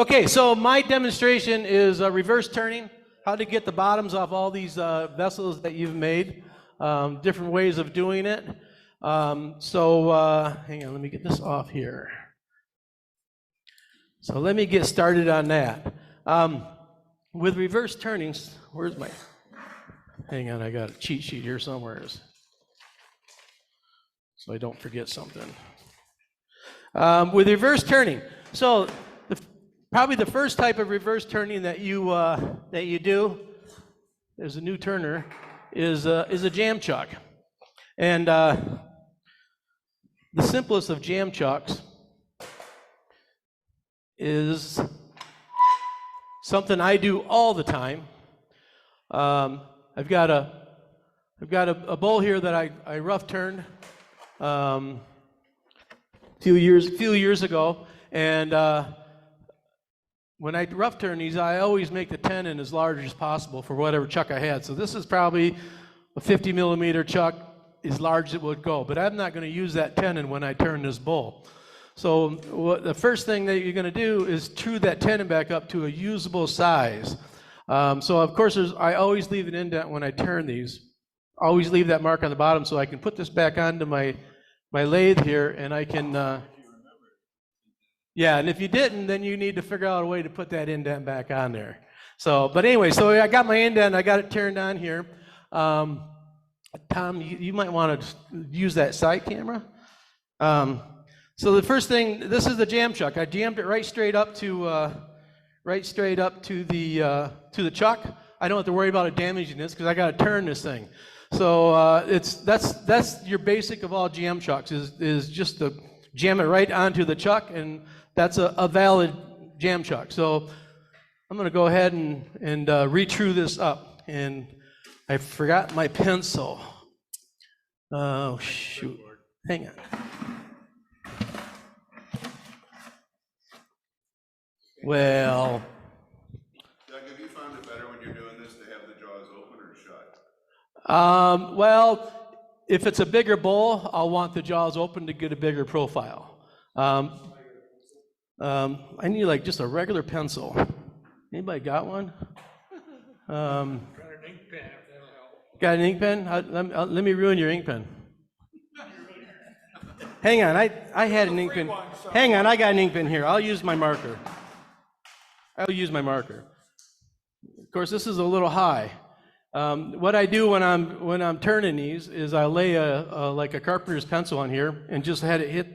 Okay, so my demonstration is reverse turning, how to get the bottoms off all these vessels that you've made, different ways of doing it. Hang on, let me get this off here. So let me get started on that. With reverse turnings, where's my, hang on, I got a cheat sheet here somewhere, so I don't forget something. With reverse turning, so probably the first type of reverse turning that you do, there's a new turner, is a jam chuck. And the simplest of jam chucks is something I do all the time. I've got a bowl here that I rough turned a few years ago, and when I rough turn these, I always make the tenon as large as possible for whatever chuck I had. So this is probably a 50 millimeter chuck, as large as it would go. But I'm not going to use that tenon when I turn this bowl. So the first thing that you're going to do is true that tenon back up to a usable size. So of course, I always leave an indent when I turn these. Always leave that mark on the bottom so I can put this back onto my lathe here, and I can. Yeah, and if you didn't, then you need to figure out a way to put that indent back on there. So, but anyway, so I got my indent, I got it turned on here. Tom, you might want to use that side camera. So the first thing, this is the jam chuck. I jammed it right straight up to the chuck. I don't have to worry about it damaging this because I got to turn this thing. So that's your basic of all jam chucks is just to jam it right onto the chuck, and that's a valid jam chuck. So I'm going to go ahead and retrue this up, and I forgot my pencil. Oh shoot! Hang on. Well. Doug, have you found it better when you're doing this to have the jaws open or shut? Well, if it's a bigger bowl, I'll want the jaws open to get a bigger profile. I need like just a regular pencil. Anybody got one? Got an ink pen, if that'll help. Got an ink pen? Let me ruin your ink pen. Hang on, I had an ink pen. Hang on, I got an ink pen here. I'll use my marker. Of course, this is a little high. What I do when I'm turning these is I lay like a carpenter's pencil on here and just let it hit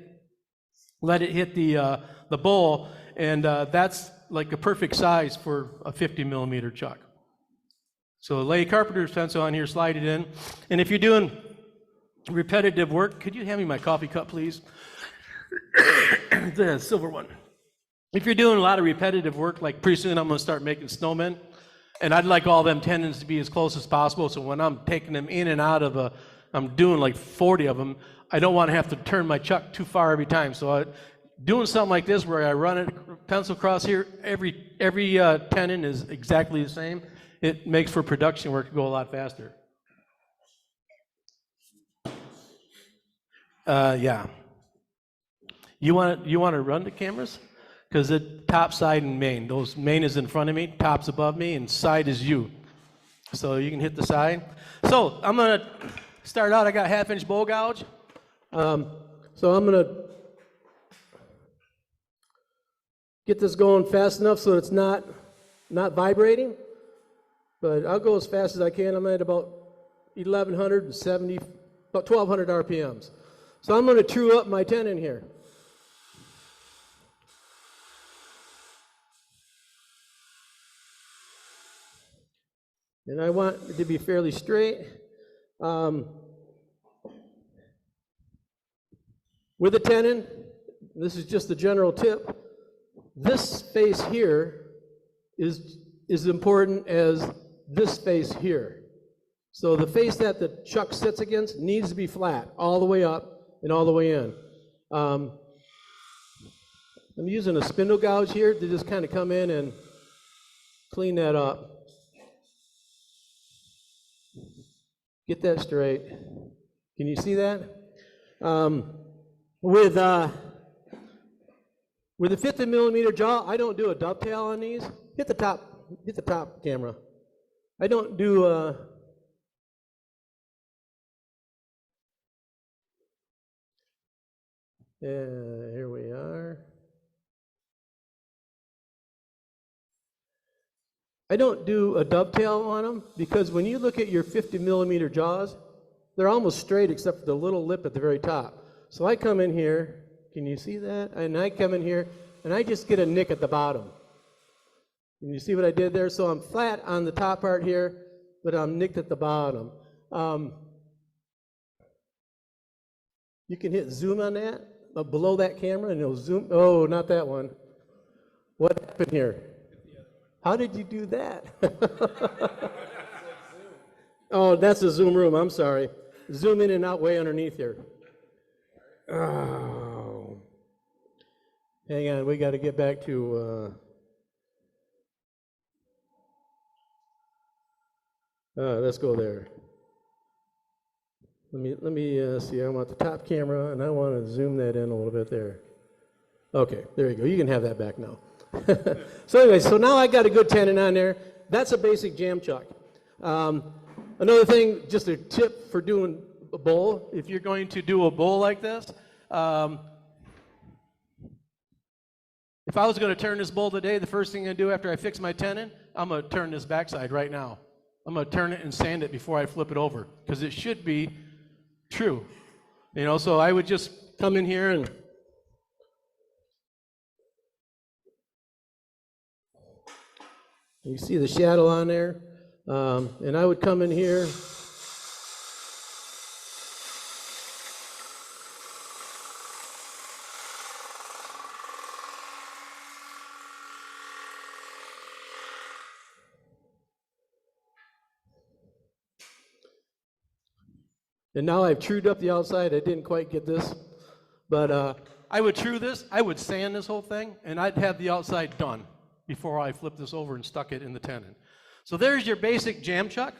the bowl, and that's like a perfect size for a 50 millimeter chuck. So lay a carpenter's pencil on here, slide it in, and if you're doing repetitive work, could you hand me my coffee cup, please? The silver one. If you're doing a lot of repetitive work, like pretty soon I'm going to start making snowmen, and I'd like all them tendons to be as close as possible, so when I'm taking them in and out of I'm doing like 40 of them, I don't want to have to turn my chuck too far every time. So doing something like this where I run it, pencil across here, every tenon is exactly the same. It makes for production work to go a lot faster. Yeah. You want to run the cameras? Because the top, side, and main. Those main is in front of me, top's above me, and side is you. So you can hit the side. So I'm going to start out. I got a 1/2-inch bowl gouge. So I'm going to get this going fast enough so it's not vibrating. But I'll go as fast as I can. I'm at about 1,170, about 1,200 RPMs. So I'm going to true up my tenon here. And I want it to be fairly straight. With a tenon, this is just the general tip, this face here is important as this face here. So the face that the chuck sits against needs to be flat all the way up and all the way in. I'm using a spindle gouge here to just kind of come in and clean that up. Get that straight. Can you see that? With With a 50 millimeter jaw, I don't do a dovetail on these. Hit the top camera. I don't do here we are. I don't do a dovetail on them because when you look at your 50 millimeter jaws, they're almost straight except for the little lip at the very top. So I come in here, can you see that? And I come in here and I just get a nick at the bottom. And you see what I did there? So I'm flat on the top part here, but I'm nicked at the bottom. You can hit zoom on that, below that camera, and it'll zoom. Oh, not that one. What happened here? How did you do that? Oh, that's a zoom room, I'm sorry. Zoom in and out way underneath here. Oh. Hang on, we got to get back to... let's go there. Let me see. I want the top camera, and I want to zoom that in a little bit there. Okay, there you go. You can have that back now. So anyway, so now I got a good tenon on there. That's a basic jam chuck. Another thing, just a tip for doing a bowl. If you're going to do a bowl like this, if I was going to turn this bowl today, the first thing I'm going to do after I fix my tenon, I'm going to turn this backside right now. I'm going to turn it and sand it before I flip it over, because it should be true. You know, so I would just come in here and you see the shadow on there, and I would come in here. And now I've trued up the outside. I didn't quite get this, but I would true this, I would sand this whole thing, and I'd have the outside done before I flipped this over and stuck it in the tenon. So there's your basic jam chuck.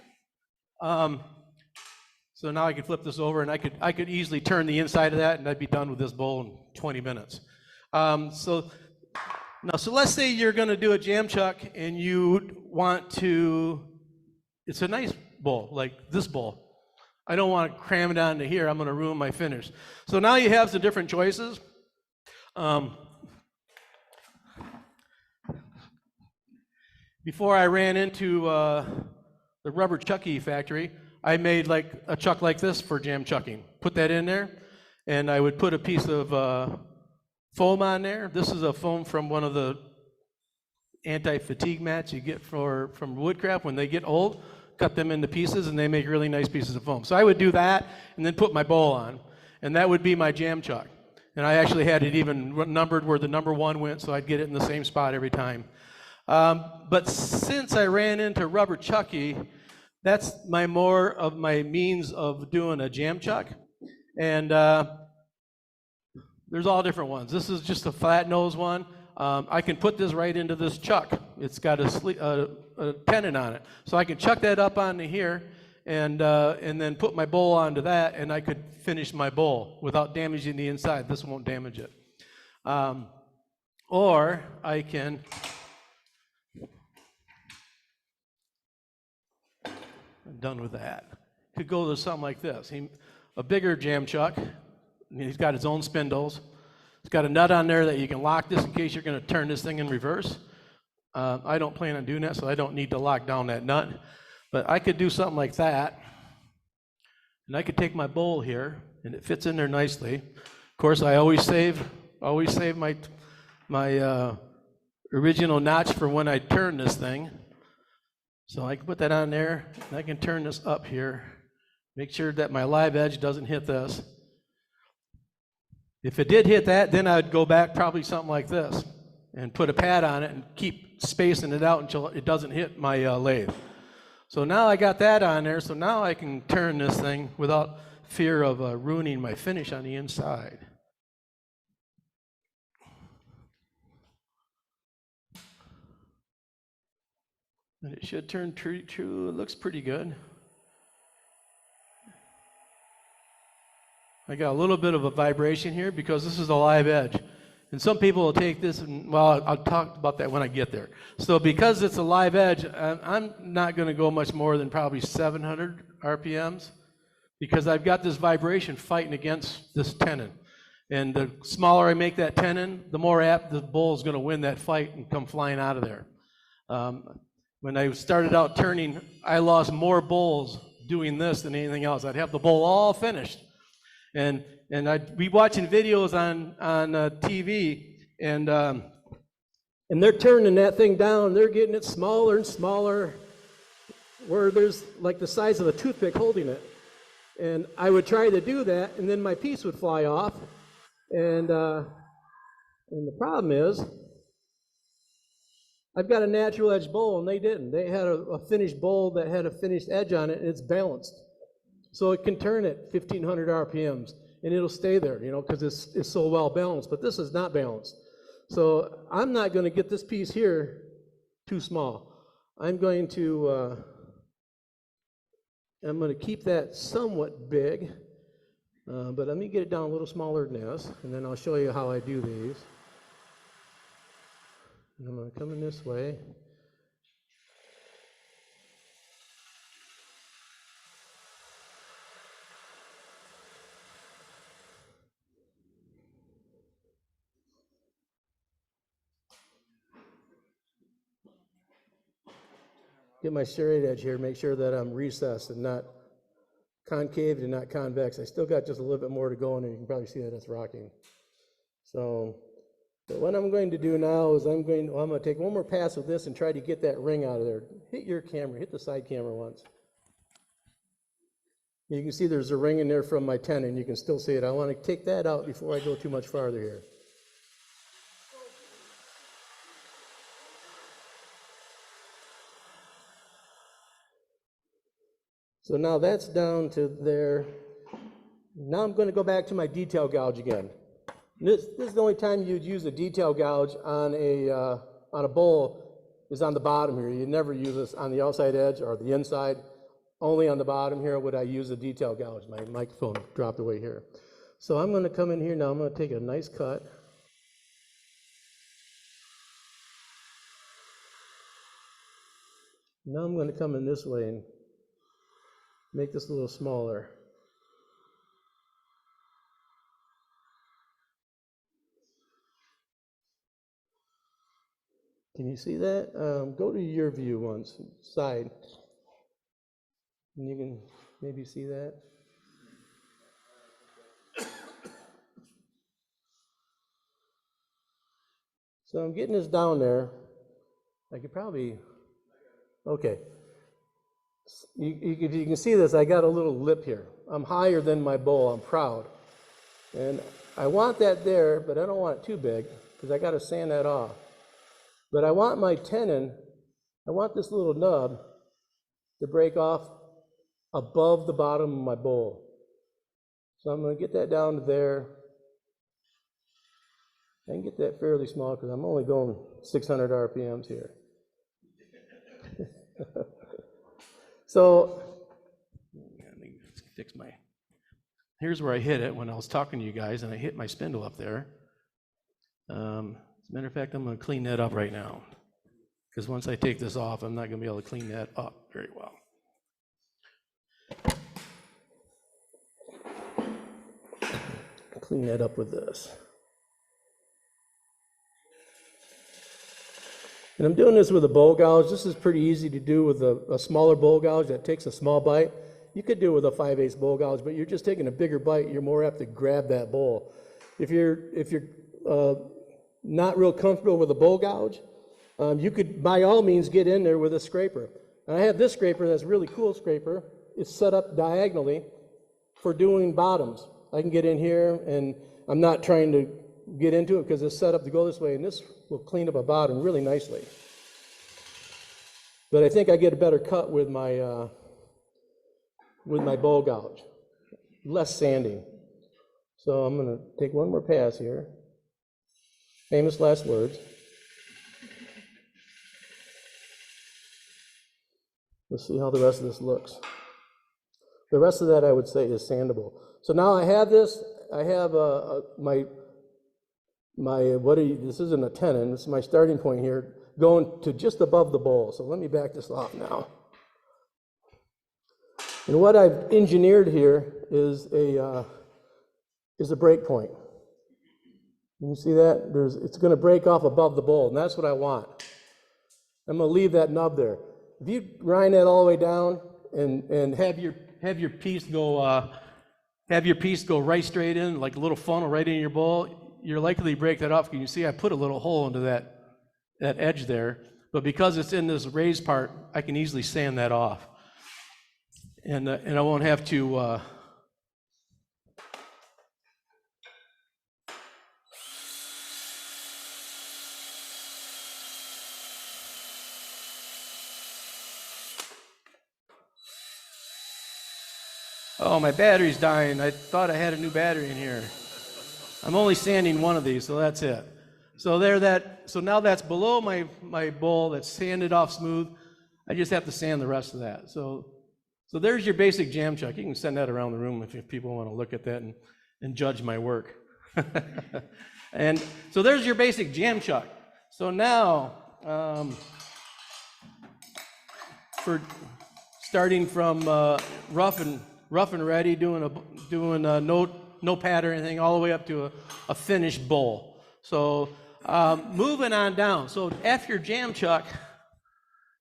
So now I can flip this over, and I could easily turn the inside of that, and I'd be done with this bowl in 20 minutes. So let's say you're going to do a jam chuck, and you want to. It's a nice bowl, like this bowl. I don't want to cram it onto here. I'm going to ruin my finish. So now you have some different choices. Before I ran into the rubber chucky factory, I made like a chuck like this for jam chucking. Put that in there, and I would put a piece of foam on there. This is a foam from one of the anti-fatigue mats you get from Woodcraft when they get old. Cut them into pieces, and they make really nice pieces of foam. So I would do that, and then put my bowl on, and that would be my jam chuck. And I actually had it even numbered where the number 1 went, so I'd get it in the same spot every time. But since I ran into rubber chucky, that's more of my means of doing a jam chuck. And there's all different ones. This is just a flat nose one. I can put this right into this chuck. It's got a tenon on it. So I can chuck that up onto here and then put my bowl onto that, and I could finish my bowl without damaging the inside. This won't damage it. Or I can I'm done with that. Could go to something like this. A bigger jam chuck. He's got his own spindles. It's got a nut on there that you can lock this in case you're going to turn this thing in reverse. I don't plan on doing that, so I don't need to lock down that nut. But I could do something like that. And I could take my bowl here, and it fits in there nicely. Of course, I always save my original notch for when I turn this thing. So I can put that on there, and I can turn this up here. Make sure that my live edge doesn't hit this. If it did hit that, then I'd go back probably something like this and put a pad on it and keep spacing it out until it doesn't hit my lathe. So now I got that on there, so now I can turn this thing without fear of ruining my finish on the inside. And it should turn true. It looks pretty good. I got a little bit of a vibration here because this is a live edge. And some people will take this, and well, I'll talk about that when I get there. So because it's a live edge, I'm not going to go much more than probably 700 RPMs, because I've got this vibration fighting against this tenon. And the smaller I make that tenon, the more apt the bull is going to win that fight and come flying out of there. When I started out turning, I lost more bulls doing this than anything else. I'd have the bull all finished. And I'd be watching videos on TV, and they're turning that thing down. They're getting it smaller and smaller, where there's like the size of a toothpick holding it. And I would try to do that, and then my piece would fly off. And the problem is, I've got a natural edge bowl, and they didn't. They had a finished bowl that had a finished edge on it, and it's balanced. So it can turn at 1,500 RPMs, and it'll stay there, you know, because it's so well balanced. But this is not balanced. So I'm not going to get this piece here too small. I'm going to keep that somewhat big, but let me get it down a little smaller than this, and then I'll show you how I do these. And I'm going to come in this way. Get my serrated edge here, make sure that I'm recessed and not concaved and not convex. I still got just a little bit more to go in there. You can probably see that it's rocking. So what I'm going to do now is I'm going to take one more pass with this and try to get that ring out of there. Hit your camera, hit the side camera once. You can see there's a ring in there from my tenon. You can still see it. I want to take that out before I go too much farther here. So now that's down to there. Now I'm going to go back to my detail gouge again. This is the only time you'd use a detail gouge on a bowl is on the bottom here. You never use this on the outside edge or the inside. Only on the bottom here would I use a detail gouge. My microphone dropped away here. So I'm going to come in here now. I'm going to take a nice cut. Now I'm going to come in this way and make this a little smaller. Can you see that? Go to your view once, side. And you can maybe see that. So I'm getting this down there. I could probably, okay. If you can see this, I got a little lip here. I'm higher than my bowl, I'm proud. And I want that there, but I don't want it too big, because I got to sand that off. But I want my tenon, I want this little nub to break off above the bottom of my bowl. So I'm going to get that down to there. I can get that fairly small because I'm only going 600 RPMs here. So, let me fix my, here's where I hit it when I was talking to you guys, and I hit my spindle up there. As a matter of fact, I'm going to clean that up right now, because once I take this off, I'm not going to be able to clean that up very well. Clean that up with this. And I'm doing this with a bowl gouge. This is pretty easy to do with a smaller bowl gouge that takes a small bite. You could do it with a 5/8 bowl gouge, but you're just taking a bigger bite. You're more apt to grab that bowl. If you're not real comfortable with a bowl gouge, you could by all means get in there with a scraper. And I have this scraper that's a really cool scraper. It's set up diagonally for doing bottoms. I can get in here, and I'm not trying to get into it because it's set up to go this way, and this will clean up a bottom really nicely. But I think I get a better cut with my bowl gouge, less sanding. So I'm going to take one more pass here. Famous last words. Let's see how the rest of this looks. The rest of that I would say is sandable. So now I have this. I have my this isn't a tenon, this is my starting point here, going to just above the bowl. So let me back this off now. And what I've engineered here is a break point. You see that? It's going to break off above the bowl, and that's what I want. I'm going to leave that nub there. If you grind that all the way down and have your piece go right straight in, like a little funnel right in your bowl, you're likely to break that off. You can see I put a little hole into that edge there, but because it's in this raised part, I can easily sand that off, and I won't have to. Oh, my battery's dying. I thought I had a new battery in here. I'm only sanding one of these, so that's it. So now that's below my bowl, that's sanded off smooth. I just have to sand the rest of that. So there's your basic jam chuck. You can send that around the room if people want to look at that and judge my work. And so there's your basic jam chuck. So now, for starting from rough and ready, doing no pad or anything, all the way up to a finished bowl. So moving on down. So after your jam chuck,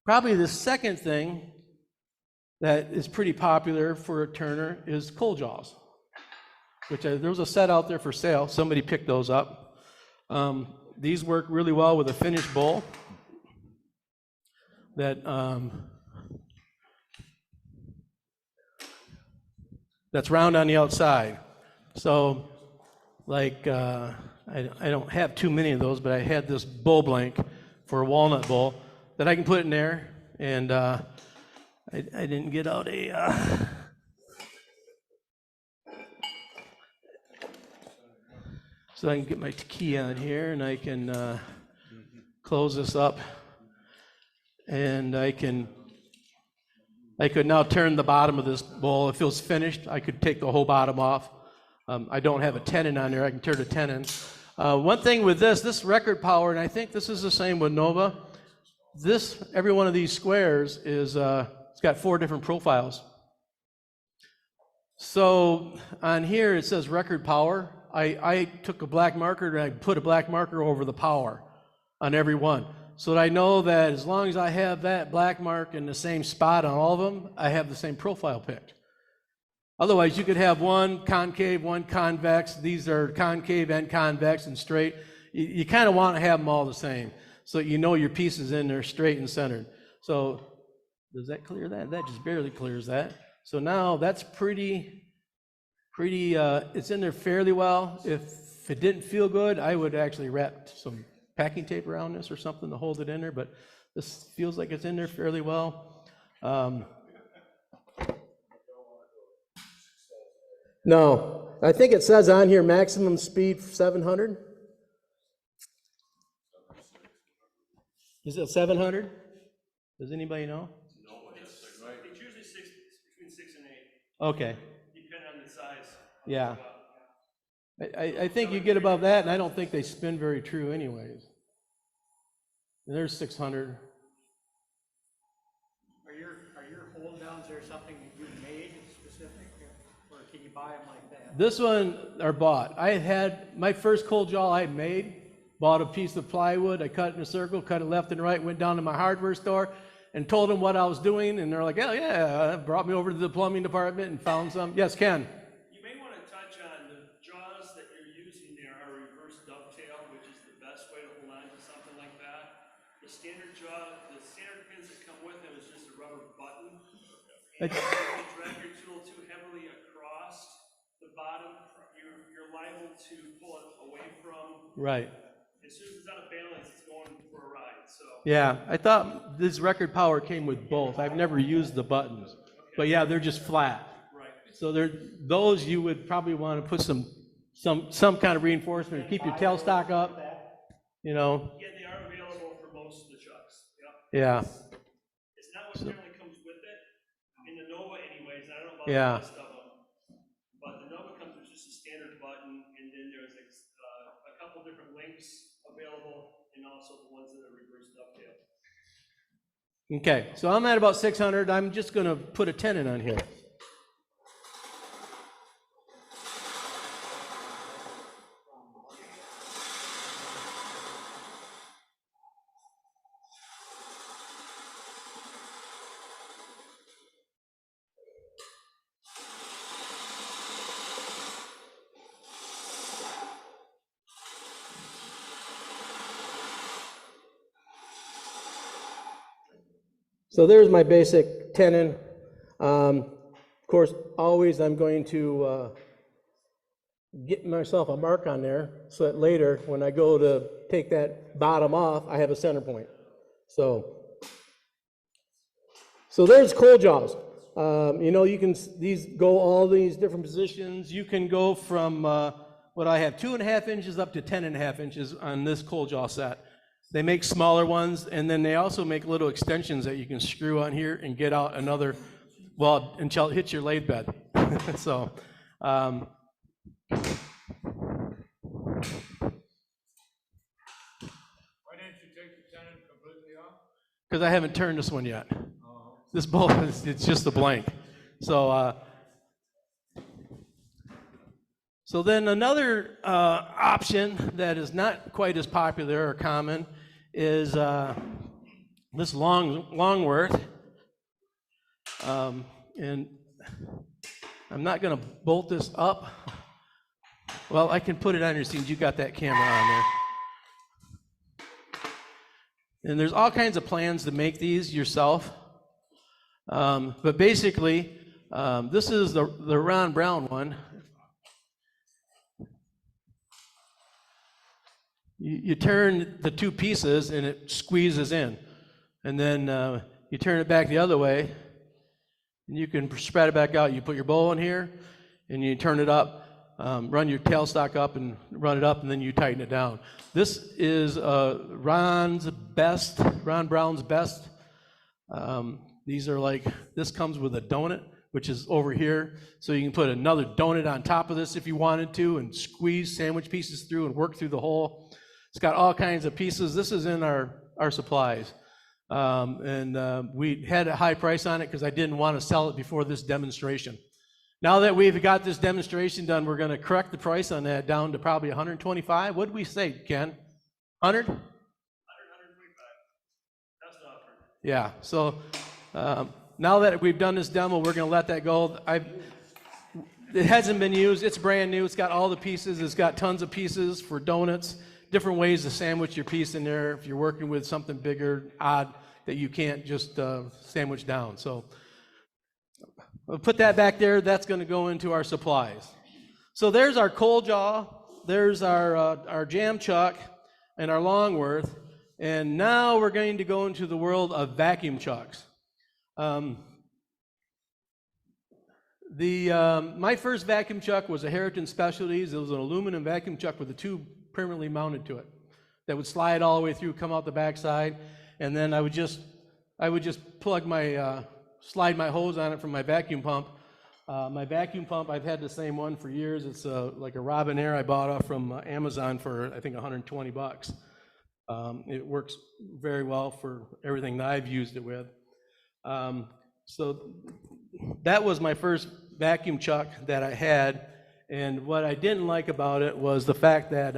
probably the second thing that is pretty popular for a turner is coal jaws, which there was a set out there for sale. Somebody picked those up. These work really well with a finished bowl that's round on the outside. So, like, I don't have too many of those, but I had this bowl blank for a walnut bowl that I can put in there, and I didn't get out so I can get my key on here, and I can close this up, and I could now turn the bottom of this bowl. If it was finished, I could take the whole bottom off. I don't have a tenon on there. I can turn a tenon. One thing with this record power, and I think this is the same with Nova, every one of these squares is, it's got 4 different profiles. So on here it says record power. I took a black marker and I put a black marker over the power on every one, so that I know that as long as I have that black mark in the same spot on all of them, I have the same profile picked. Otherwise, you could have one concave, one convex. These are concave and convex and straight. You kind of want to have them all the same, so you know your piece is in there straight and centered. So does that clear that? That just barely clears that. So now that's pretty, it's in there fairly well. If it didn't feel good, I would actually wrap some packing tape around this or something to hold it in there, but this feels like it's in there fairly well. No, I think it says on here maximum speed 700. Is it 700? Does anybody know? It's usually between 6 and 8, Okay. depending on the size. Yeah. I think you get above that, and I don't think they spin very true anyways. And there's 600. Are your hold downs there something that you made specific, or can you buy them like that? This one are bought. I had my first coal jaw I made, bought a piece of plywood, I cut it in a circle, cut it left and right, went down to my hardware store and told them what I was doing, and they're like, oh yeah, brought me over to the plumbing department and found some. Yes, Ken? You may want to touch on the jaws that you're using there are reverse dovetail, which is the best way to hold on to something like that. The standard jaw, the standard pins that come with them is just a rubber button. And if you drag your tool too heavily across the bottom, you're liable to pull it away from. Right. As soon as it's out of balance, it's going for a ride. So Yeah, I thought this record power came with both. I've never used the buttons, but yeah, they're just flat. right. So those you would probably want to put some kind of reinforcement to keep your tailstock up. You know. Yeah, they are available for most of the chucks. Yep. Yeah. It's not what generally comes with it in the Nova, anyways. I don't know about Yeah. the rest of them, but the Nova comes with just a standard button, and then there's a couple different lengths Okay, so I'm at about 600. I'm just going to put a tenon on here. So there's my basic tenon. Of course, always I'm going to get myself a mark on there so that later when I go to take that bottom off, I have a center point. So there's cold jaws. You know, these go all these different positions. You can go from what I have 2.5 inches up to 10.5 inches on this cold jaw set. They make smaller ones, and then they also make little extensions that you can screw on here and get out another, well, until it hits your lathe bed. So, Why didn't you take the tenon completely off? because I haven't turned this one yet. This bolt, it's just a blank. So, so then another option that is not quite as popular or common is this Longworth. And I'm not going to bolt this up. Well, I can put it on your scene. You got that camera on there. And there's all kinds of plans to make these yourself. But basically, this is the Ron Brown one. You turn the two pieces and it squeezes in. And then you turn it back the other way and you can spread it back out. You put your bowl in here and you turn it up, run your tailstock up and run it up, and then you tighten it down. This is Ron Brown's best. These are like, this comes with a donut, which is over here. So you can put another donut on top of this if you wanted to and squeeze sandwich pieces through and work through the hole. It's got all kinds of pieces. This is in our supplies. We had a high price on it because I didn't want to sell it before this demonstration. Now that we've got this demonstration done, we're going to correct the price on that down to probably 125. What did we say, Ken? 100? 125. That's the offer. Yeah, so now that we've done this demo, we're going to let that go. It hasn't been used. It's brand new. It's got all the pieces. It's got tons of pieces for donuts, different ways to sandwich your piece in there if you're working with something bigger, odd, that you can't just sandwich down. So we'll put that back there. That's going to go into our supplies. So there's our cold jaw. There's our jam chuck and our Longworth. And now we're going to go into the world of vacuum chucks. My first vacuum chuck was a Heritage Specialties. It was an aluminum vacuum chuck with a tube permanently mounted to it that would slide all the way through, come out the backside, and then I would just plug slide my hose on it from my vacuum pump. My vacuum pump, I've had the same one for years. It's like a Robinair I bought off from Amazon for I think $120. It works very well for everything that I've used it with. So that was my first vacuum chuck that I had, and what I didn't like about it was the fact that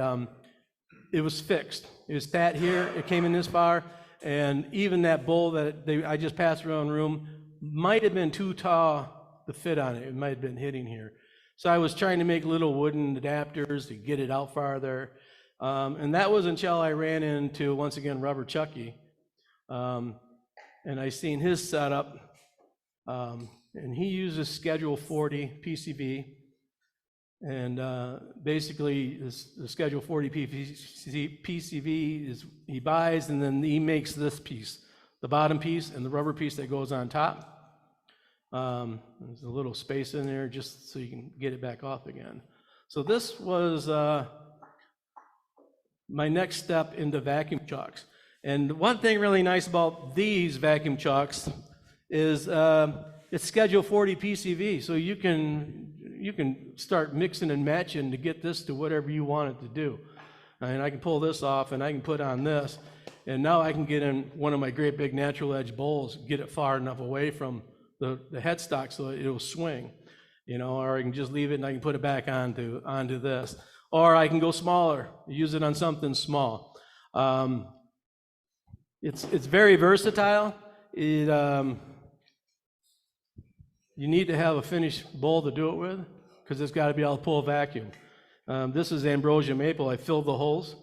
it was fixed. It was sat here, it came in this far, and even that bowl that I just passed around the room might have been too tall to fit on it. It might have been hitting here. So I was trying to make little wooden adapters to get it out farther, and that was until I ran into, once again, Rubber Chucky, and I seen his setup. And he uses Schedule 40 PCV, and basically the Schedule 40 PCV is he buys, and then he makes this piece, the bottom piece and the rubber piece that goes on top. There's a little space in there just so you can get it back off again. So this was my next step into vacuum chucks. And one thing really nice about these vacuum chucks is it's Schedule 40 PCV, so you can start mixing and matching to get this to whatever you want it to do. And I can pull this off and I can put on this, And now I can get in one of my great big natural edge bowls, get it far enough away from the headstock so it'll swing, you know, or I can just leave it and I can put it back onto this. Or I can go smaller, use it on something small. It's very versatile. You need to have a finished bowl to do it with, because it's got to be able to pull a vacuum. This is ambrosia maple. I filled the holes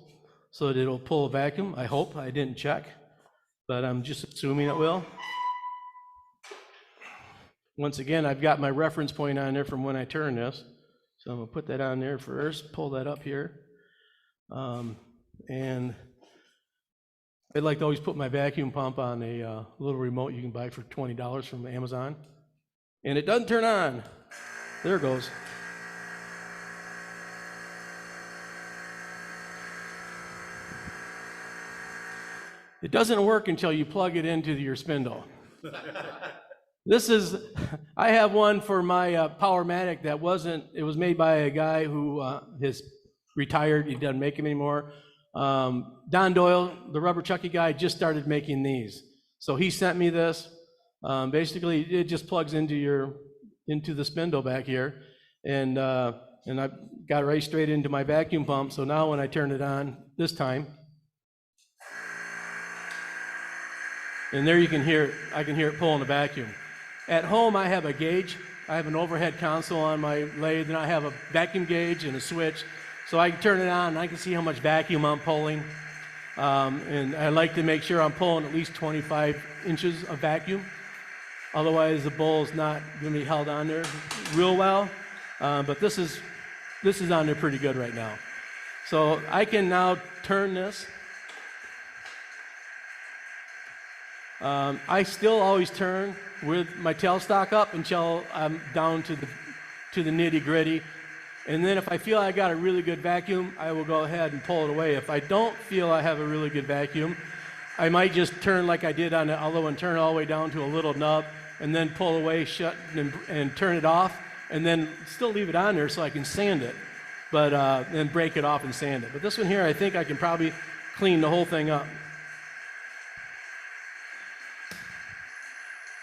so that it'll pull a vacuum. I hope. I didn't check, but I'm just assuming it will. Once again, I've got my reference point on there from when I turned this. So I'm going to put that on there first, pull that up here. And I'd like to always put my vacuum pump on a little remote you can buy for $20 from Amazon. And it doesn't turn on. There it goes. It doesn't work until you plug it into your spindle. I have one for my Powermatic that it was made by a guy who is retired, he doesn't make them anymore. Don Doyle, the rubber chucky guy, just started making these. So he sent me this. Basically, it just plugs into the spindle back here. And I got it right straight into my vacuum pump. So now when I turn it on this time, and there you can hear it, I can hear it pulling the vacuum. At home, I have a gauge. I have an overhead console on my lathe, and I have a vacuum gauge and a switch. So I can turn it on, and I can see how much vacuum I'm pulling. And I like to make sure I'm pulling at least 25 inches of vacuum. Otherwise, the bowl's not going to be held on there real well. But this is on there pretty good right now. So I can now turn this. I still always turn with my tailstock up until I'm down to the nitty gritty. And then if I feel I got a really good vacuum, I will go ahead and pull it away. If I don't feel I have a really good vacuum, I might just turn like I did on the other one, turn all the way down to a little nub, and then pull away, shut, and turn it off, and then still leave it on there so I can sand it, but then break it off and sand it. But this one here, I think I can probably clean the whole thing up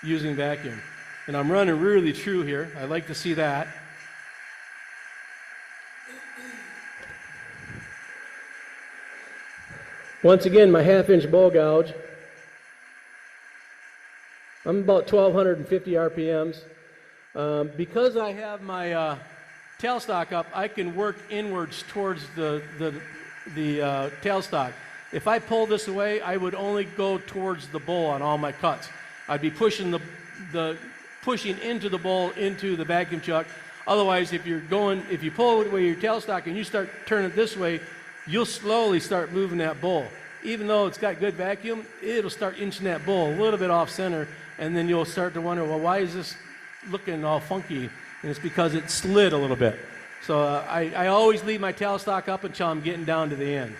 using vacuum. And I'm running really true here. I like to see that. Once again, my half-inch bowl gouge. I'm about 1,250 RPMs. Because I have my tailstock up, I can work inwards towards the tailstock. If I pull this away, I would only go towards the bowl on all my cuts. I'd be pushing pushing into the bowl into the vacuum chuck. Otherwise, if you pull away your tailstock and you start turning it this way, you'll slowly start moving that bowl. Even though it's got good vacuum, it'll start inching that bowl a little bit off center, and then you'll start to wonder, well, why is this looking all funky? And it's because it slid a little bit. So I always leave my tailstock up until I'm getting down to the end.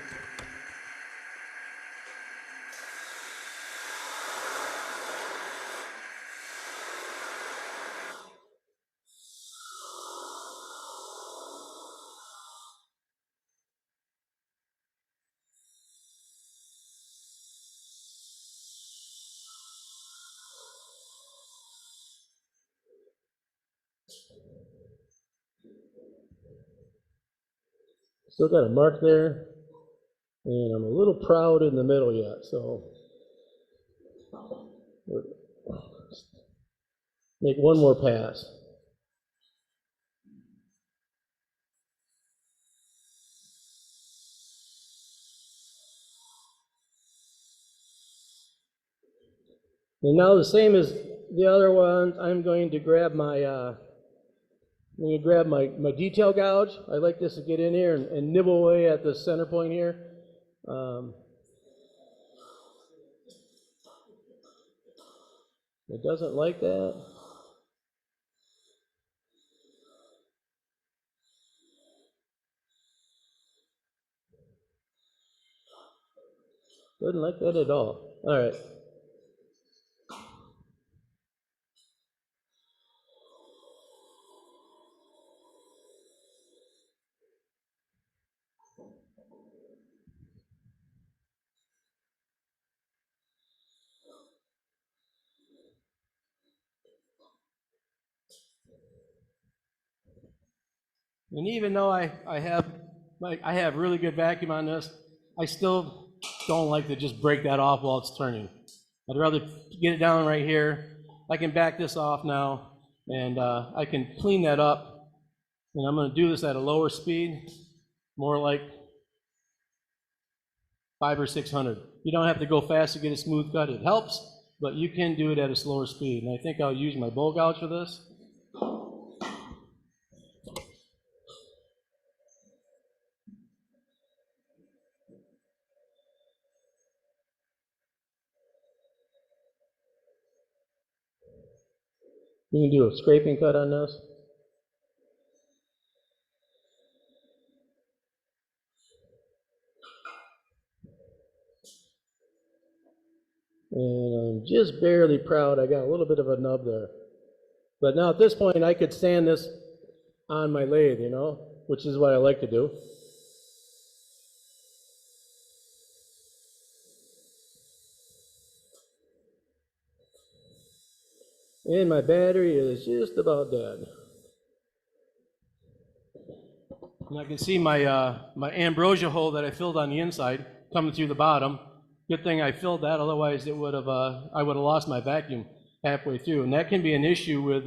Still got a mark there, and I'm a little proud in the middle yet, so make one more pass. And now the same as the other one, I'm going to grab my my detail gouge. I like this to get in here and nibble away at the center point here. It doesn't like that. Doesn't like that at all. All right. And even though I have really good vacuum on this, I still don't like to just break that off while it's turning. I'd rather get it down right here. I can back this off now, and I can clean that up. And I'm going to do this at a lower speed, more like 500 or 600. You don't have to go fast to get a smooth cut. It helps, but you can do it at a slower speed. And I think I'll use my bowl gouge for this. You can do a scraping cut on this. And I'm just barely proud. I got a little bit of a nub there. But now at this point, I could sand this on my lathe, you know, which is what I like to do. And my battery is just about dead. And I can see my my ambrosia hole that I filled on the inside coming through the bottom. Good thing I filled that, otherwise it would have I would have lost my vacuum halfway through. And that can be an issue with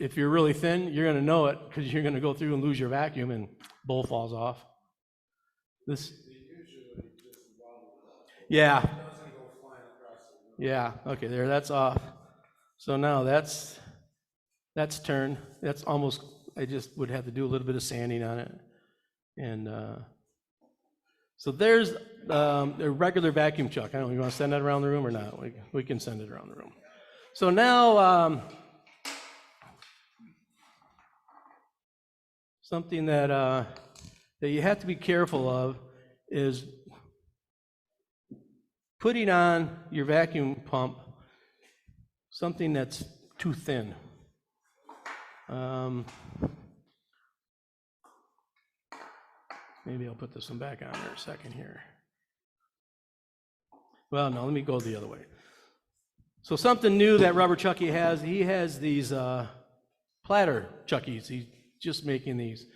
if you're really thin, you're going to know it because you're going to go through and lose your vacuum and bowl falls off. This. Yeah. Yeah. Okay. There. That's off. So now that's turned. That's almost. I just would have to do a little bit of sanding on it, and so there's a regular vacuum chuck. I don't know. You want to send that around the room or not? We can send it around the room. So now something that that you have to be careful of is putting on your vacuum pump something that's too thin. Maybe I'll put this one back on there a second here. Well, no, let me go the other way. So something new that Rubber Chucky has, he has these platter chuckies. He's just making these.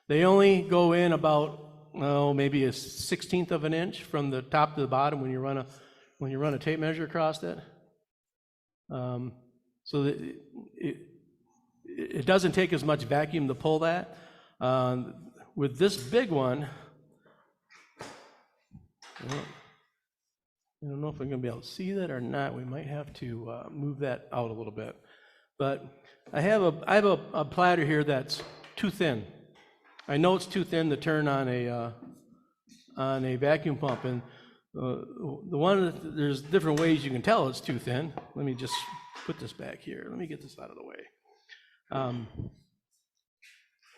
They only go in about, maybe a 1/16 of an inch from the top to the bottom when you run a tape measure across it. So that it doesn't take as much vacuum to pull that. With this big one, I don't know if I'm going to be able to see that or not. We might have to move that out a little bit. But I have a platter here that's too thin. I know it's too thin to turn on a vacuum pump, and there's different ways you can tell it's too thin. Let me just put this back here. Let me get this out of the way.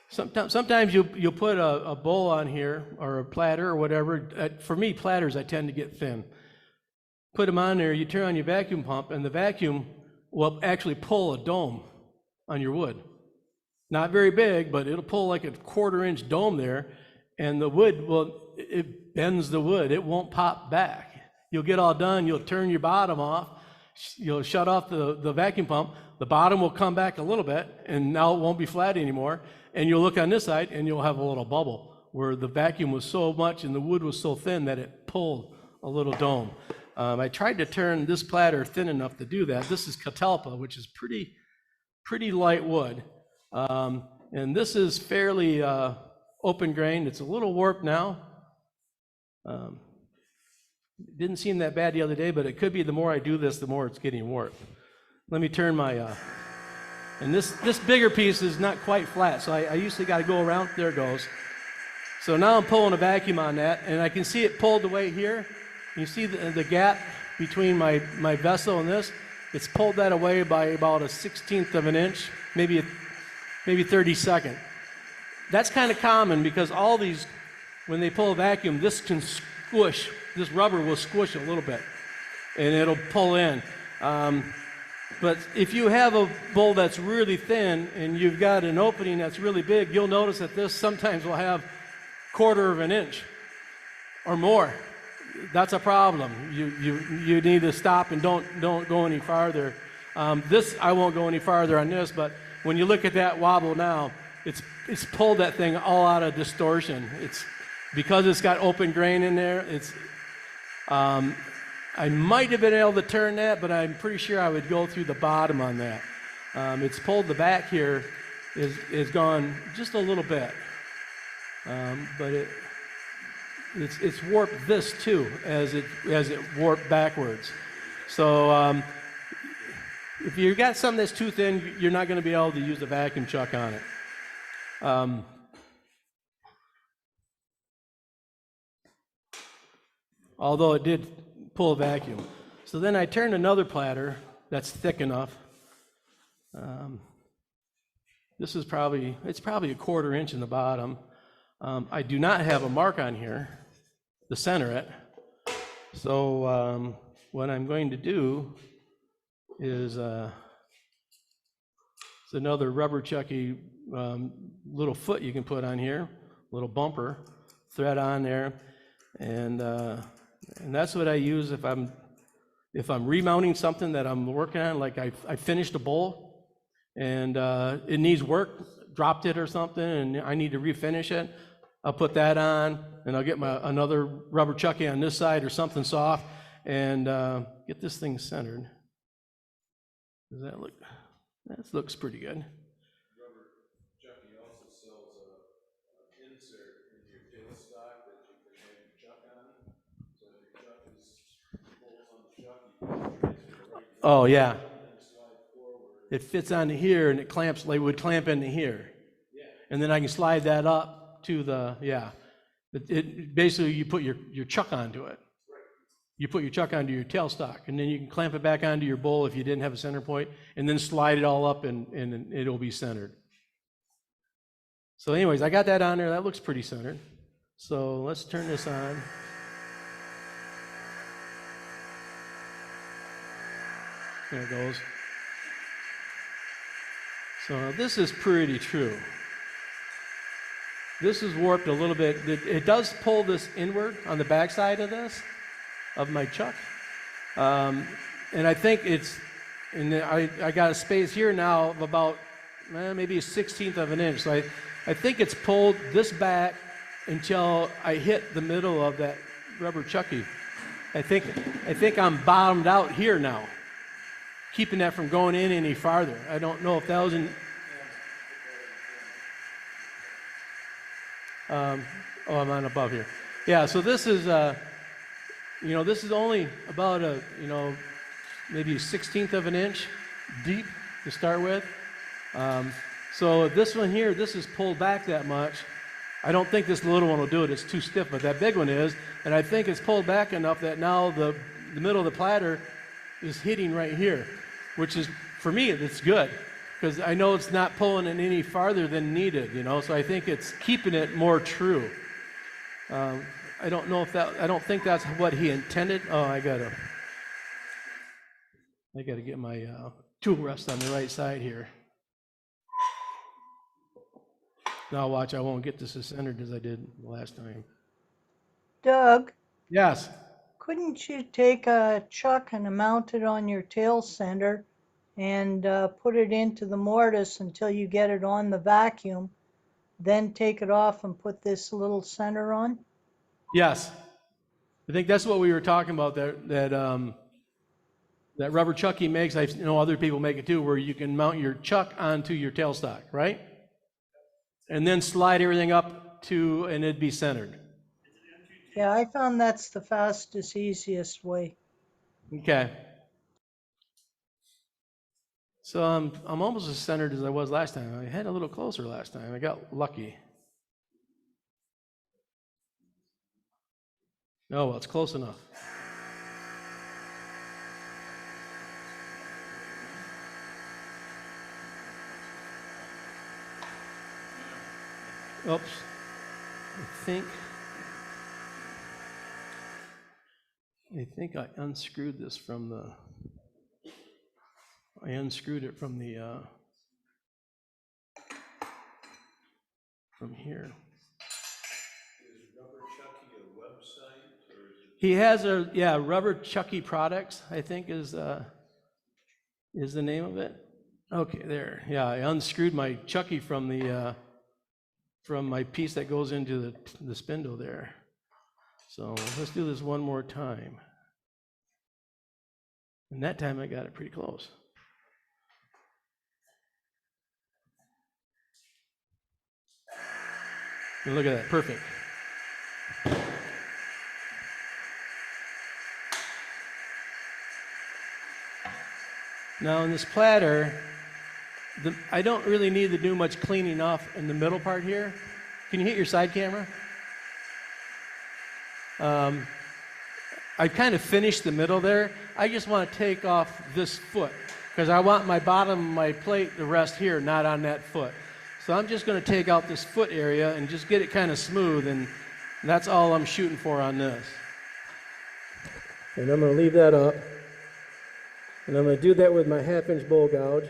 Sometimes you'll put a bowl on here or a platter or whatever. For me, platters I tend to get thin. Put them on there. You turn on your vacuum pump, and the vacuum will actually pull a dome on your wood. Not very big, but it'll pull like a 1/4-inch dome there, and the wood it bends the wood. It won't pop back. You'll get all done. You'll turn your bottom off. You'll shut off the vacuum pump. The bottom will come back a little bit, and now it won't be flat anymore. And you'll look on this side, and you'll have a little bubble where the vacuum was so much and the wood was so thin that it pulled a little dome. I tried to turn this platter thin enough to do that. This is catalpa, which is pretty light wood. And this is fairly open grained. It's a little warped now. Didn't seem that bad the other day, but it could be the more I do this, the more it's getting warped. Let me turn my, and this bigger piece is not quite flat, so I usually got to go around. There it goes. So now I'm pulling a vacuum on that, and I can see it pulled away here. You see the gap between my vessel and this? It's pulled that away by about a 1/16 of an inch, maybe 32nd. That's kind of common because all these, when they pull a vacuum, this can squish. This rubber will squish a little bit, and it'll pull in. But if you have a bowl that's really thin and you've got an opening that's really big, you'll notice that this sometimes will have 1/4 of an inch or more. That's a problem. You need to stop and don't go any farther. This I won't go any farther on this, but when you look at that wobble now, it's pulled that thing all out of distortion. It's because it's got open grain in there. I might have been able to turn that, but I'm pretty sure I would go through the bottom on that. It's pulled the back here is gone just a little bit, but it's warped this too as it warped backwards. So if you got something that's too thin, you're not going to be able to use the vacuum chuck on it. Although it did pull a vacuum. So then I turned another platter that's thick enough. This is probably a 1/4 inch in the bottom. I do not have a mark on here to center it. So what I'm going to do is it's another rubber chucky little foot you can put on here, little bumper, thread on there, and that's what I use if I'm remounting something that I'm working on. Like I finished a bowl and it needs work, dropped it or something, and I need to refinish it. I'll put that on, and I'll get another rubber chucky on this side or something soft, and get this thing centered. Does that look? That looks pretty good. Rubber chucky also sells an insert in your tailstock that you can hang your chuck on. So if your chuck is holes on the chuck, you can transfer it right Oh yeah, and slide forward. it fits onto here, and it clamps. Like would clamp into here, Yeah. and then I can slide that up to the It basically you put your chuck onto it. You put your chuck onto your tailstock, and then you can clamp it back onto your bowl if you didn't have a center point, and then slide it all up, and it'll be centered. So anyways, I got that on there. That looks pretty centered. So let's turn this on. There it goes. So this is pretty true. This is warped a little bit. It does pull this inward on the back side of this, of my chuck. And I think I got a space here now of about maybe a 1/16 of an inch. So I think it's pulled this back until I hit the middle of that rubber chucky. I think I'm bottomed out here now, keeping that from going in any farther. I don't know if that was I'm on above here. Yeah, so this is this is only about maybe a 1/16 of an inch deep to start with. So this one here, this is pulled back that much. I don't think this little one will do it. It's too stiff, but that big one is, and I think it's pulled back enough that now the middle of the platter is hitting right here, which is, for me, it's good, because I know it's not pulling it any farther than needed, so I think it's keeping it more true. I don't think that's what he intended. Oh, I gotta get my tool rest on the right side here. Now watch, I won't get this as centered as I did the last time. Doug, Yes. couldn't you take a chuck and mount it on your tail center and put it into the mortise until you get it on the vacuum, then take it off and put this little center on? Yes. I think that's what we were talking about, that rubber chuck he makes. I know other people make it too, where you can mount your chuck onto your tailstock, right? And then slide everything up and it'd be centered. Yeah, I found that's the fastest, easiest way. Okay. So I'm almost as centered as I was last time. I had a little closer last time. I got lucky. Oh, well, it's close enough. Oops. I think I unscrewed this from here. Is Rubber Chucky a website, or is it? He has Rubber Chucky Products, I think is the name of it. Okay, there. Yeah, I unscrewed my Chucky from the from my piece that goes into the spindle there. So let's do this one more time. And that time I got it pretty close. And look at that, perfect. Now in this platter, I don't really need to do much cleaning off in the middle part here. Can you hit your side camera? I kind of finished the middle there. I just want to take off this foot because I want my bottom of my plate to rest here, not on that foot. So I'm just going to take out this foot area and just get it kind of smooth, and that's all I'm shooting for on this. And I'm going to leave that up. And I'm going to do that with my 1/2-inch bowl gouge.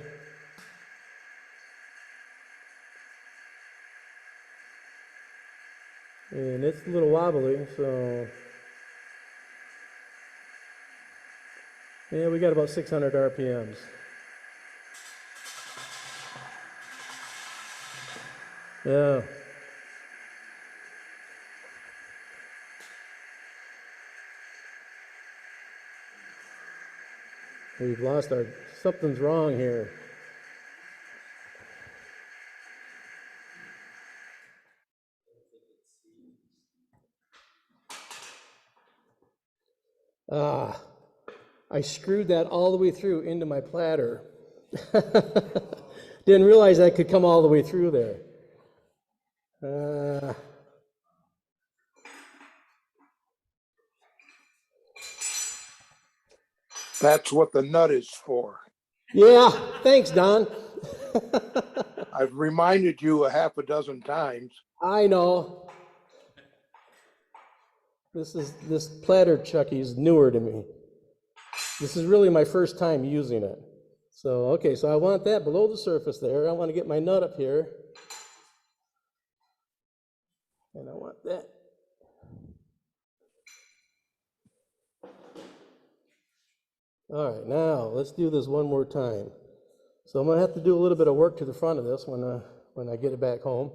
And it's a little wobbly, so yeah, we got about 600 RPMs. Yeah. We've lost our, something's wrong here. I screwed that all the way through into my platter. Didn't realize that could come all the way through there. That's what the nut is for. Yeah, thanks, Don. I've reminded you 6 times. I know. This platter Chucky is newer to me. This is really my first time using it. So, okay, so I want that below the surface there. I want to get my nut up here. And I want that. All right, now let's do this one more time. So I'm going to have to do a little bit of work to the front of this when I get it back home.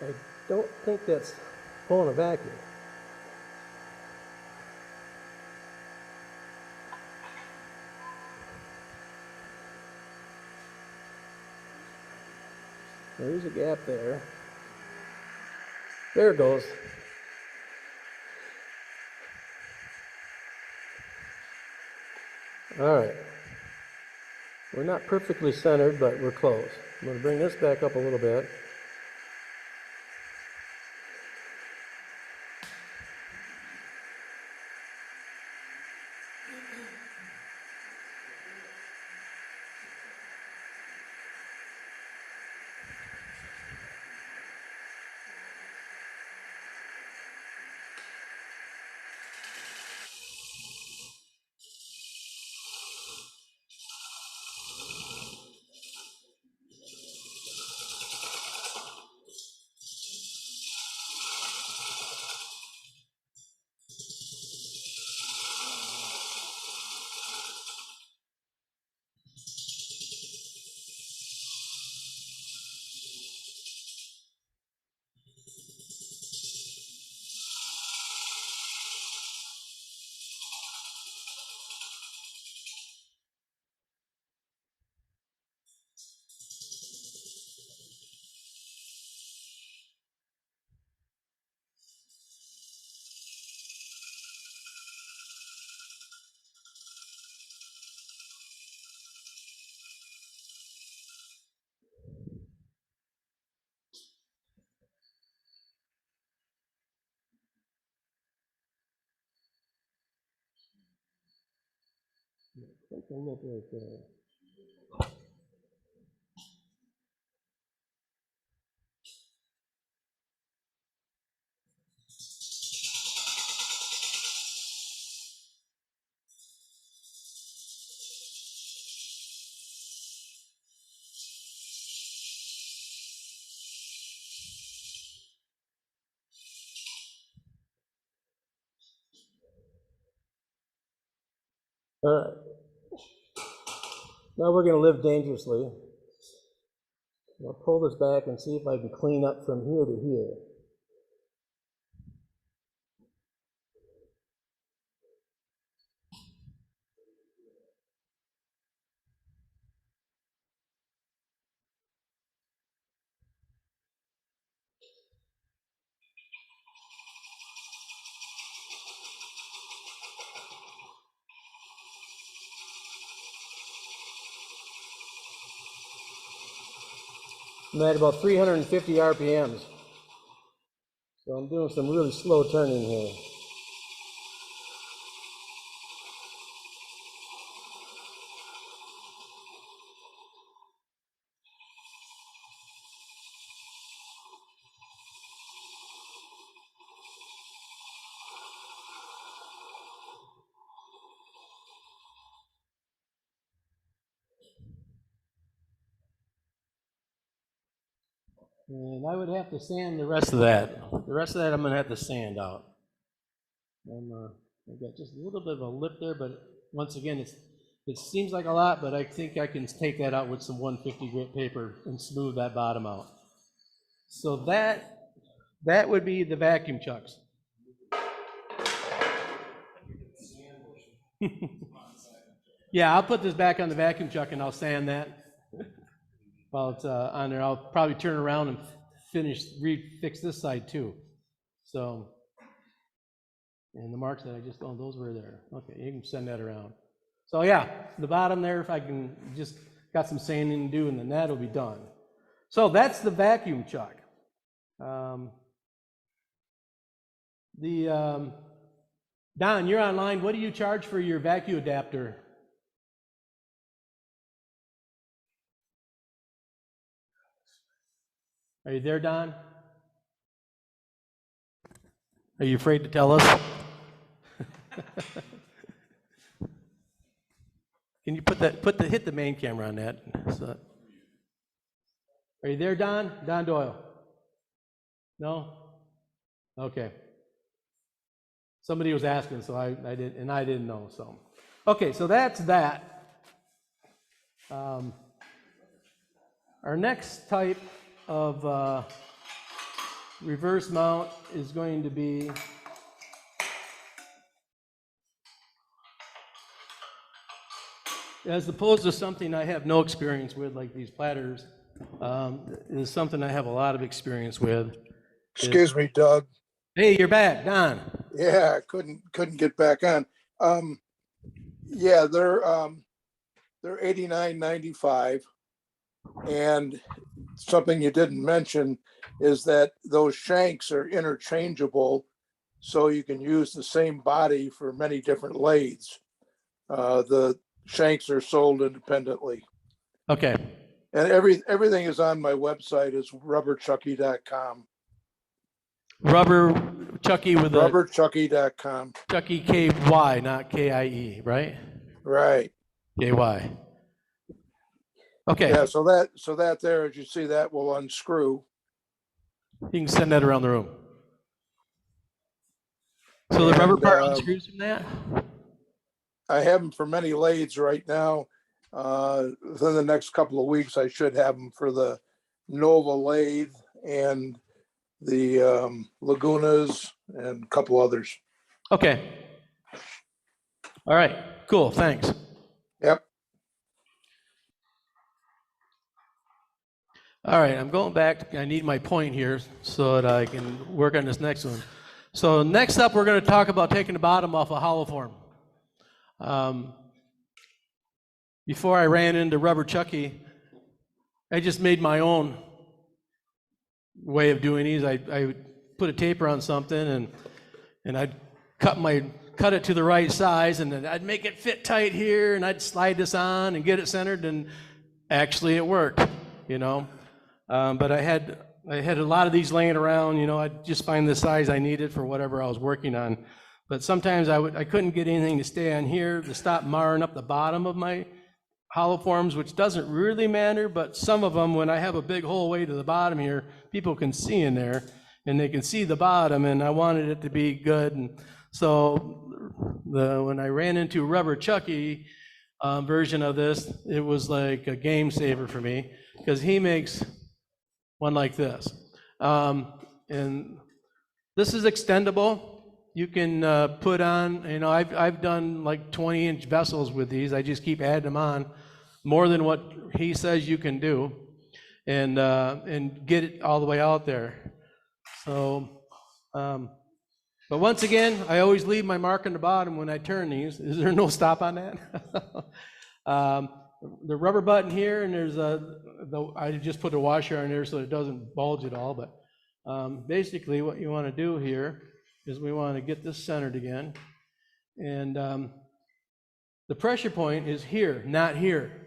I don't think that's pulling a vacuum. There's a gap there. There it goes. All right. We're not perfectly centered, but we're close. I'm going to bring this back up a little bit. Take a look right there. All right. Now we're going to live dangerously. I'll pull this back and see if I can clean up from here to here. I'm at about 350 RPMs. So I'm doing some really slow turning here. And I would have to sand the rest of that. The rest of that I'm going to have to sand out. I've got just a little bit of a lip there, but once again, it seems like a lot, but I think I can take that out with some 150 grit paper and smooth that bottom out. So that would be the vacuum chucks. Yeah, I'll put this back on the vacuum chuck and I'll sand that while it's on there. I'll probably turn around and fix this side too. So, and the marks that I just, oh, those were there. Okay, you can send that around. So yeah, the bottom there, if I can just got some sanding to do, and then that'll be done. So that's the vacuum chuck. Don, you're online. What do you charge for your vacuum adapter? Are you there, Don? Are you afraid to tell us? Can you hit the main camera on that? So, are you there, Don? Don Doyle? No? Okay. Somebody was asking, so I didn't know. So, okay, so that's that. Our next type of reverse mount is going to be as opposed to something I have no experience with, like these platters, is something I have a lot of experience with. Excuse me, Doug. Hey, you're back, Don. Yeah, I couldn't get back on. Yeah, they're $89.95, and something you didn't mention is that those shanks are interchangeable, so you can use the same body for many different lathes. The shanks are sold independently. Okay. And everything is on my website. It's rubberchucky.com. Rubber Chucky with Rubberchucky.com. Chucky KY, not KIE, right? Right. KY. Okay. Yeah, so that there, as you see, that will unscrew. You can send that around the room. So the rubber part unscrews from that? I have them for many lathes right now. Within the next couple of weeks, I should have them for the Nova lathe and the Lagunas and a couple others. Okay. All right. Cool. Thanks. Yep. All right. I'm going back. I need my point here so that I can work on this next one. So next up, we're going to talk about taking the bottom off a hollow form. Before I ran into Rubber Chucky, I just made my own way of doing these. I put a taper on something and I'd cut it to the right size, and then I'd make it fit tight here, and I'd slide this on and get it centered, and actually it worked, you know. But I had a lot of these laying around, you know. I'd just find the size I needed for whatever I was working on. But sometimes I couldn't get anything to stay on here to stop marring up the bottom of my hollow forms, which doesn't really matter, but some of them, when I have a big hole way to the bottom here, people can see in there, and they can see the bottom, and I wanted it to be good. And So when I ran into Rubber Chucky version of this, it was like a game saver for me, because he makes one like this. And this is extendable. You can put on, you know, I've done like 20-inch vessels with these. I just keep adding them on, more than what he says you can do, and get it all the way out there. So, but once again, I always leave my mark on the bottom when I turn these. Is there no stop on that? The rubber button here, and there's I just put a washer on there so it doesn't bulge at all, but basically what you want to do here is we want to get this centered again, and the pressure point is here, not here.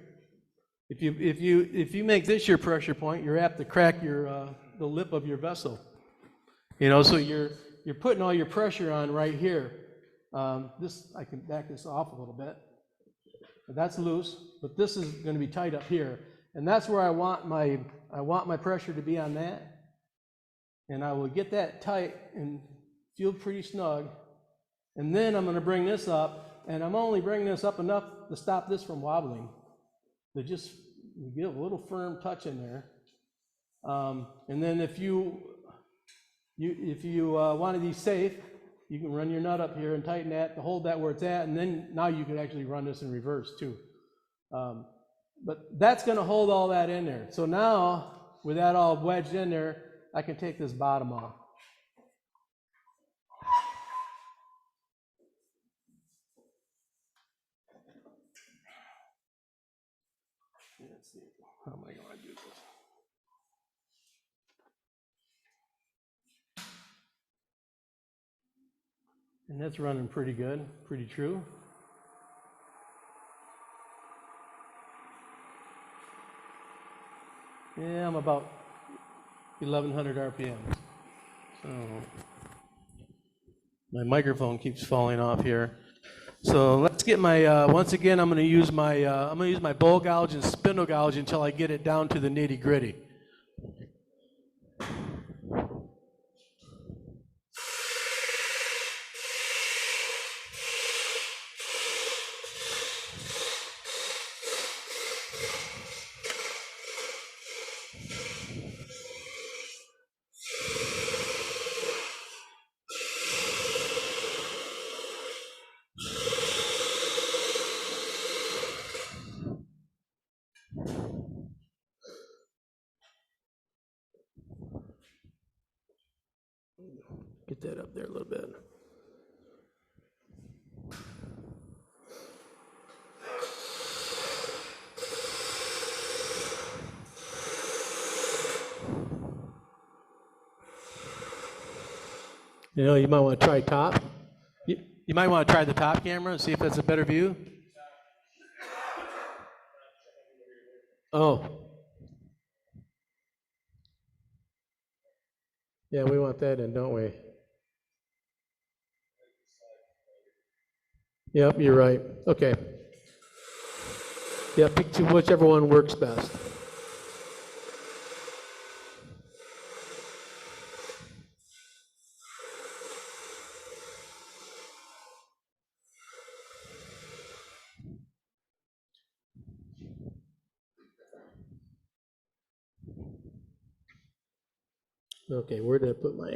If you make this your pressure point, you're apt to crack your the lip of your vessel. You know, so you're putting all your pressure on right here. This, I can back this off a little bit. That's loose, but this is going to be tight up here, and that's where I want my pressure to be on that. And I will get that tight and feel pretty snug. And then I'm going to bring this up, and I'm only bringing this up enough to stop this from wobbling. To just give a little firm touch in there. And then if you want to be safe, you can run your nut up here and tighten that to hold that where it's at, and then now you can actually run this in reverse too. But that's going to hold all that in there. So now, with that all wedged in there, I can take this bottom off. Let's see, how am I going to do this? And that's running pretty good, pretty true. Yeah, I'm about 1100 RPMs. So my microphone keeps falling off here. So let's get my, once again, I'm going to use my bowl gouge and spindle gouge until I get it down to the nitty gritty. Get that up there a little bit. You know, you might want to try top. You might want to try the top camera and see if that's a better view. Oh. Yeah, we want that in, don't we? Yep, you're right. Okay. Yeah, pick whichever one works best. Okay, where did I put my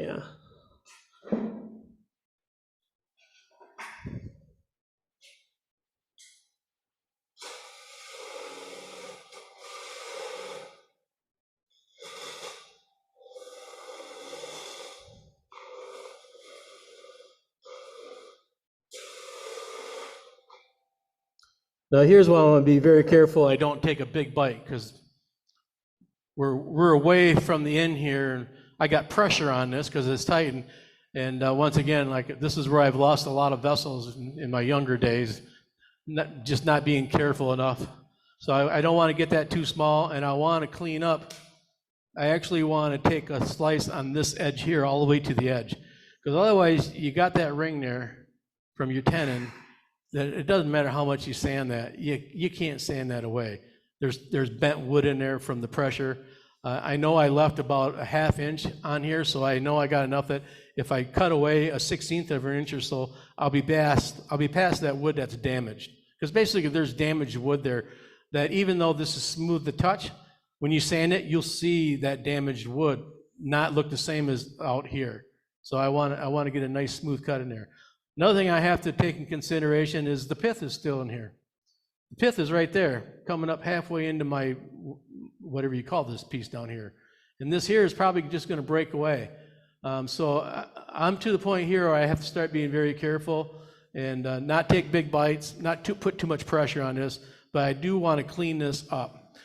Now here's why I want to be very careful I don't take a big bite, because we're away from the end here, and I got pressure on this because it's tight, and once again, like, this is where I've lost a lot of vessels in my younger days, just not being careful enough. So I don't want to get that too small, and I want to clean up. I actually want to take a slice on this edge here all the way to the edge, because otherwise you got that ring there from your tenon that it doesn't matter how much you sand that, you can't sand that away. There's bent wood in there from the pressure. I know I left about a 1/2 inch on here, so I know I got enough that if I cut away a 1/16 of an inch or so, I'll be past that wood that's damaged. Because basically there's damaged wood there that even though this is smooth to touch, when you sand it, you'll see that damaged wood not look the same as out here. So I want to get a nice smooth cut in there. Another thing I have to take in consideration is the pith is still in here. The pith is right there, coming up halfway into my, whatever you call this piece down here. And this here is probably just going to break away. So I'm to the point here where I have to start being very careful and not take big bites, not put too much pressure on this, but I do want to clean this up.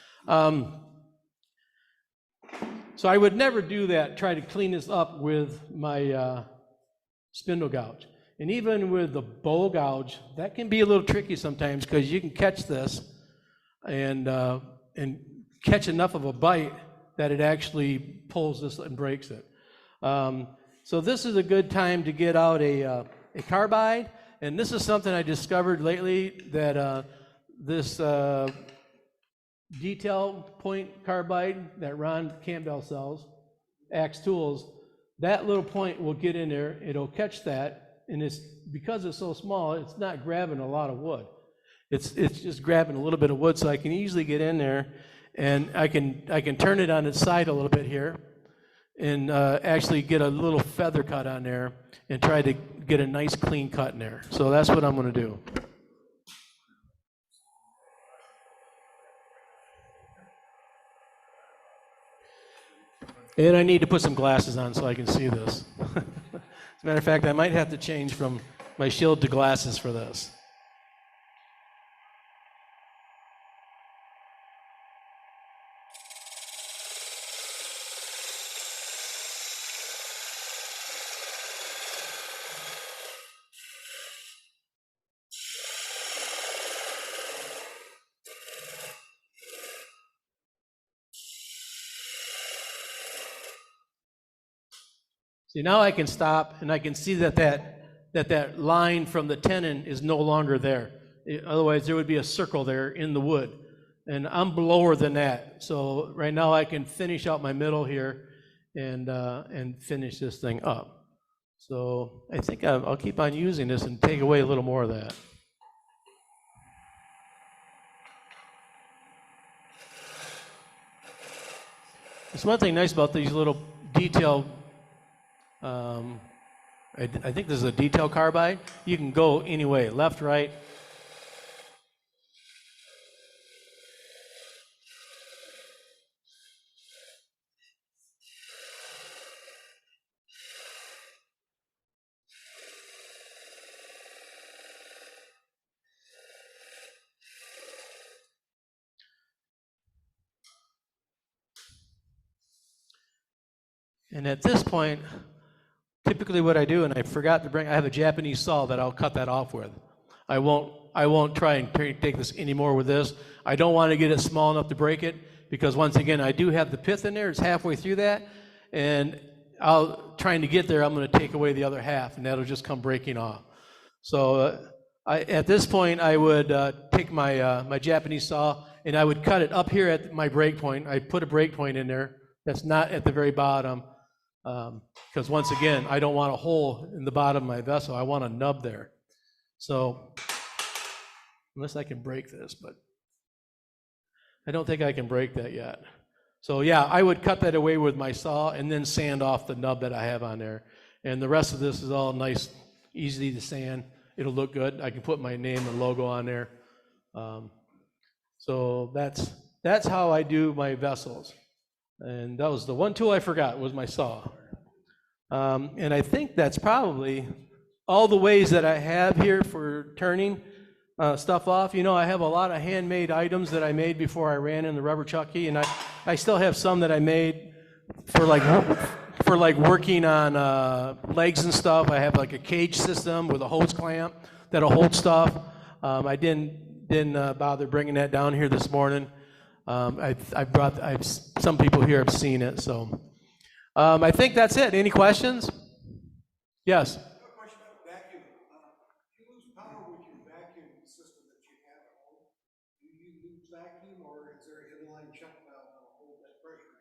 So I would never do that, try to clean this up with my spindle gouge. And even with the bowl gouge, that can be a little tricky sometimes because you can catch this and catch enough of a bite that it actually pulls this and breaks it. So this is a good time to get out a carbide, and this is something I discovered lately, that this detail point carbide that Ron Campbell sells, Axe Tools, that little point will get in there, it'll catch that, and it's because it's so small, it's not grabbing a lot of wood. It's just grabbing a little bit of wood, so I can easily get in there, and I can turn it on its side a little bit here, and actually get a little feather cut on there, and try to get a nice clean cut in there. So that's what I'm going to do. And I need to put some glasses on so I can see this. As a matter of fact, I might have to change from my shield to glasses for this. See, now I can stop and I can see that line from the tenon is no longer there. Otherwise, there would be a circle there in the wood. And I'm lower than that. So right now I can finish out my middle here and finish this thing up. So I think I'll keep on using this and take away a little more of that. There's one thing nice about these little detail, I think this is a detail carbide. You can go any way, left, right. And at this point, typically what I do, and I forgot to bring, I have a Japanese saw that I'll cut that off with. I won't try and take this anymore with this. I don't want to get it small enough to break it, because once again, I do have the pith in there. It's halfway through that, and trying to get there, I'm going to take away the other half, and that'll just come breaking off. So at this point, I would take my Japanese saw, and I would cut it up here at my break point. I put a break point in there that's not at the very bottom, because once again, I don't want a hole in the bottom of my vessel. I want a nub there. So, unless I can break this, but I don't think I can break that yet. So yeah, I would cut that away with my saw and then sand off the nub that I have on there. And the rest of this is all nice, easy to sand. It'll look good. I can put my name and logo on there. So that's how I do my vessels. And that was the one tool I forgot, was my saw. And I think that's probably all the ways that I have here for turning stuff off. You know, I have a lot of handmade items that I made before I ran in the rubber chucky, and I still have some that I made for like working on legs and stuff. I have like a cage system with a hose clamp that'll hold stuff. I didn't bother bringing that down here this morning. Some people here have seen it, so I think that's it. Any questions? Yes. I have a question about vacuum. If you lose power with your vacuum system that you have at home, do you lose vacuum, or is there an inline check valve that'll hold that pressure?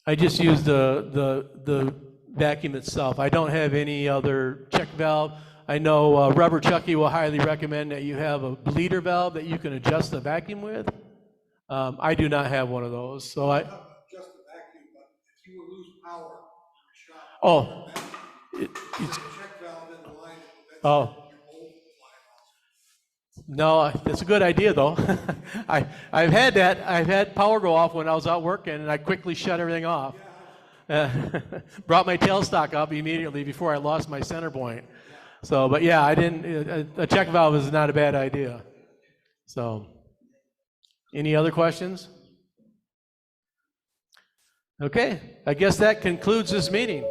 I just use the vacuum itself. I don't have any other check valve. I know Rubber Chucky will highly recommend that you have a bleeder valve that you can adjust the vacuum with. I do not have one of those, so I. Not just the vacuum, but if you lose power in your shop. Oh, It's a check valve in the line that prevents oh. your bolt from flying off. No, that's a good idea though. I've had that. I've had power go off when I was out working, and I quickly shut everything off. Brought my tailstock up immediately before I lost my center point. So, but yeah, I didn't. A check valve is not a bad idea. So, any other questions? Okay, I guess that concludes this meeting.